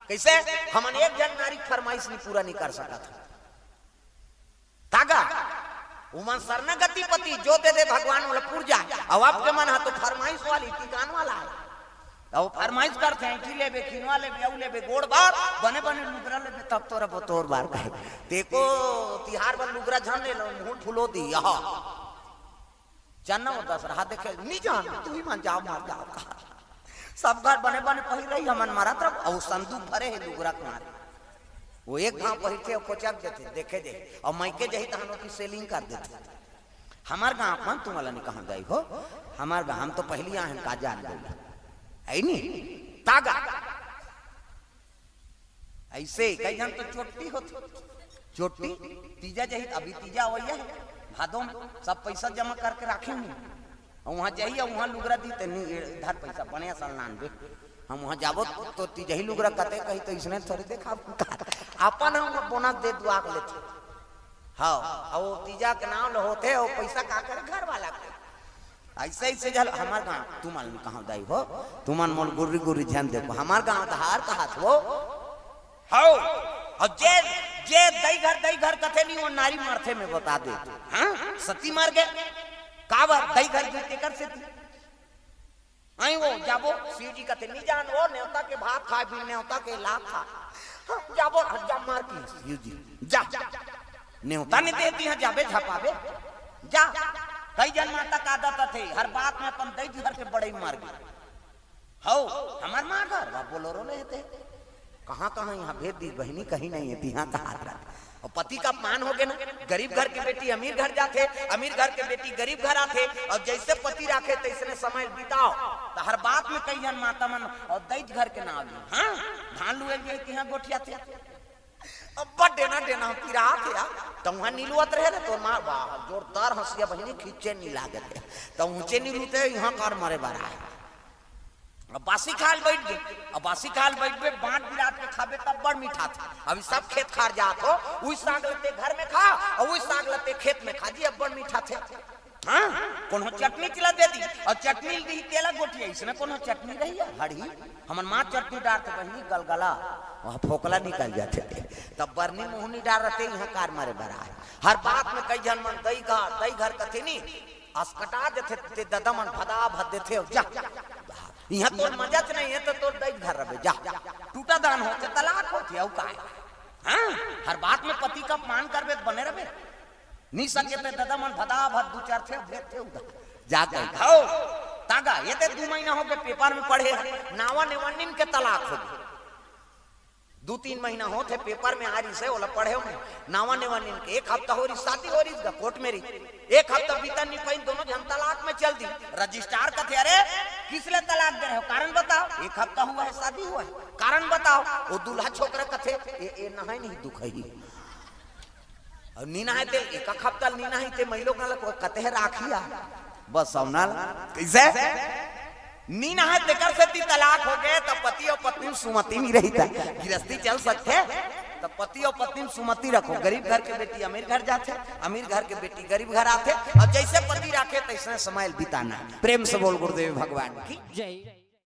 कैसे हमन एक जन नारी फरमाइश नहीं पूरा नहीं कर सका था तागा उमन सरना गति पति जो दे दे भगवान वाला पूर्जा अब आपके मन है तो फरमाइश वाली टिकान वाला है अब फरमाइश करते हैं कि लेबे खिनवा लेबे औ लेबे गोड़ बार बने बने लुगरा लेबे तब तोरा बतौर बार कहे देखो तिहार पर लुगरा झन ले लो मुंह फुलो दी यहां जानना हो दस रहा देखे नहीं जान तू ही मान जाओ मार जाओ सब घर बने बने पहिर रही हमन मारा तरफ और संदूक भरे है लुगरा कुमार वो एक गांव पहिर के कोचक देते देखे दे और मायके जही तहनो की सेलिंग कर देते हमार गांव मन तुम वाला नहीं कहां गई हो हमार गांव हम तो पहली आए का जान गई है नहीं तागा ऐसे कई जन तो चोटी होती चोटी तीजा जही अभी तीजा होइया है भादों में सब पैसा जमा करके रखेंगे वहां जाइए वहां लुगरा दी इधर पैसा बने सलनान बे हम वहां जाबो तो तीजही लुगरा कते कही तो इसने थोड़ी देखा अपन हम बोनस दे दुआ के लेते हां और तीजा के नाम ल होते और पैसा का करे घर वाला के ऐसे ऐसे जल हमार गांव तू मालूम कहां दाई हो तुमन मोल गुर्री गुर्री ध्यान देखो हमार गांव धार कहा हो हां और जे दई घर कथे नहीं वो नारी मारथे में बता दे हां सती मार गए काबर दई घर जीते कर से आई वो जाबो शिव जी कथे नहीं जान वो नेवता के भात खा भी नेवता के लाख खा जाबो हज्जा मार की शिव जी जा नेवता ने देती है जाबे झपावे जा कई जन माता का आदत थे हर बात में अपन दई घर के बड़े मार गए हो हमार मां घर वा बोलोरो ले थे कहां कहां यहां भेद दी बहनी कहीं नहीं है यहां का हाथ रहा और पति का मान हो गया ना गरीब घर की बेटी अमीर घर जाते अमीर घर के बेटी गरीब घर आते और जैसे पति रखे तैसे समय बिताओ तो हर बात में कई जन माता मन और दैज घर के नाम हाँ धान लुए गए कि यहाँ गोठिया थे अब देना देना पिरा थे तो वहां नीलुआत रहे रे तो मां वाह जोरदार हंसिया बहनी खींचे नहीं लागे थे तो ऊंचे नीलुते यहाँ कार मारे बारा है अब बासी खाल बैठ गए अब बासी खाल बैठ गए बांट बिरात के खाबे तब बड़ मीठा था अभी सब खेत खार जात हो उस साग लते घर में खा और उस साग लते खेत में खा जी अब बड़ मीठा थे हाँ कोनो चटनी चिला दे दी और चटनी दी तेला गोटिया इसमें कोनो चटनी रही है हड़ी हमन मां चटनी डालते बहनी गलगला वहां फोकला निकल जाते थे तब बरनी मुहनी डाल रहते यहाँ कार मारे बरा है हर बात में कई जन मन दई घर कथे नहीं अस्कटा देते दादा मन भदा भद देते जा यहाँ तो मजाच नहीं है तो तोर दई घर रहे जा टूटा दान होते तलाक होती है का हाँ हर बात में पति का मान करबे बने रहे नहीं सके ते दादा मन भदा भद दो चार थे भेजते उधर जा गए खाओ तागा ये ते 2 महीना हो गए पेपर में पढ़े नावा नेवनिन के तलाक हो गए 2-3 महीना होते पेपर में आ रही से ओला पढ़े में नावा नेवनिन के 1 हफ्ता हो रही शादी हो रही कोर्ट में रही 1 हफ्ता बीता नहीं पाई दोनों जन तलाक में चल दी रजिस्ट्रार का थे अरे किसले तलाक दे रहे हो कारण बताओ 1 हफ्ता हुआ है शादी हुआ है कारण बताओ वो दूल्हा छोकरा का थे ए नहाई नहीं दुख है और नीना है ते 1 हफ्ता नीना है ते महिलो का कते राखिया बस सौनाल कैसे नीना है देकर से तलाक हो गए तब पति और पत्नी सुमति नहीं रही था गृहस्थी चल सकते तब पति और पत्नी सुमति रखो गरीब घर के बेटी अमीर घर जाते अमीर घर के बेटी गरीब घर आते और जैसे पति रखे तैसे समय बिताना प्रेम से बोल गुरुदेव भगवान की जय।